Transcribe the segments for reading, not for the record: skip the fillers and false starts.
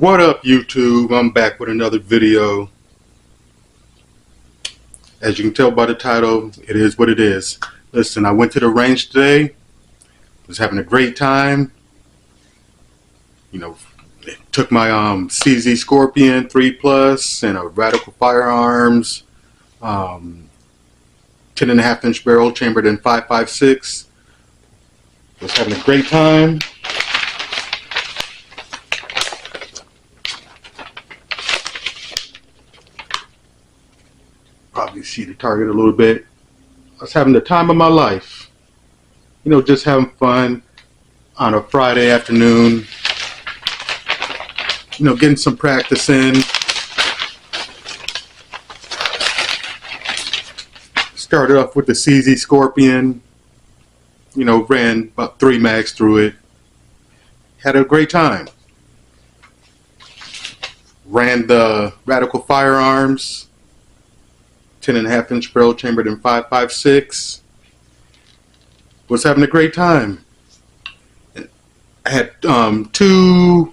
What up, YouTube? I'm back with another video. As you can tell by the title, it is what it is. Listen, I went to the range today. Was having a great time. You know, took my CZ Scorpion 3+ and a Radical Firearms 10.5-inch barrel chambered in 5.56. Was having a great time. Probably see the target a little bit. I was having the time of my life. You know, just having fun on a Friday afternoon. You know, getting some practice in. Started off with the CZ Scorpion. You know, ran about 3 mags through it. Had a great time. Ran the Radical Firearms 10.5-inch barrel chambered in 5.56. Was having a great time. I had 2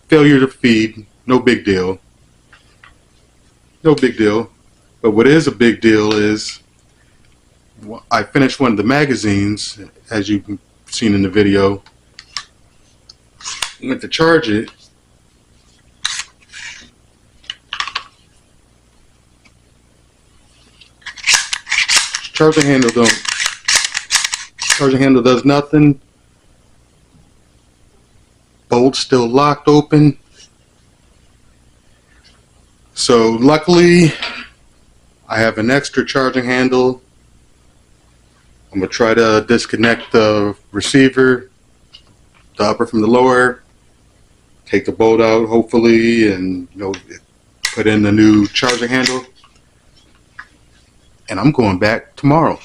failure to feed. No big deal. No big deal. But what is a big deal is I finished one of the magazines, as you've seen in the video. Went to charge it. Charging handle does nothing. Bolt still locked open. So luckily I have an extra charging handle. I'm gonna try to disconnect the receiver, the upper from the lower, take the bolt out hopefully, and put in the new charging handle. And I'm going back tomorrow.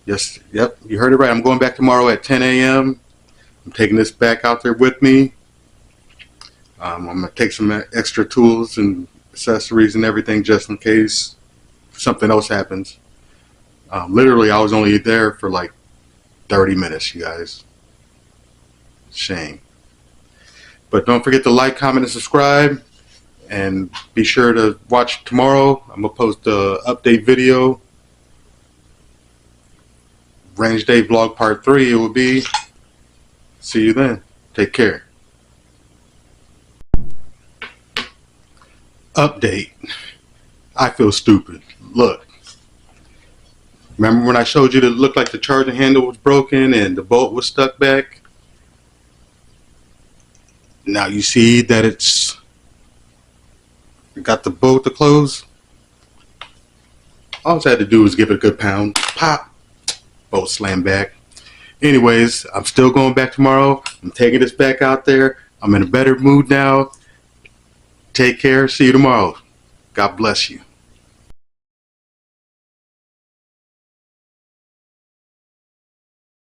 Yes, yep, you heard it right. I'm going back tomorrow at 10 a.m. I'm taking this back out there with me. I'm going to take some extra tools and accessories and everything just in case something else happens. Literally, I was only there for like 30 minutes, you guys. Shame. But don't forget to like, comment, and subscribe. And be sure to watch tomorrow. I'm going to post the update video. Range Day Vlog Part 3 it will be. See you then. Take care. Update. I feel stupid. Look. Remember when I showed you that it looked like the charging handle was broken and the bolt was stuck back? Now you see that it's got the bolt to close. All I had to do was give it a good pound. Pop. Bolt slammed back. Anyways, I'm still going back tomorrow. I'm taking this back out there. I'm in a better mood now. Take care. See you tomorrow. God bless you.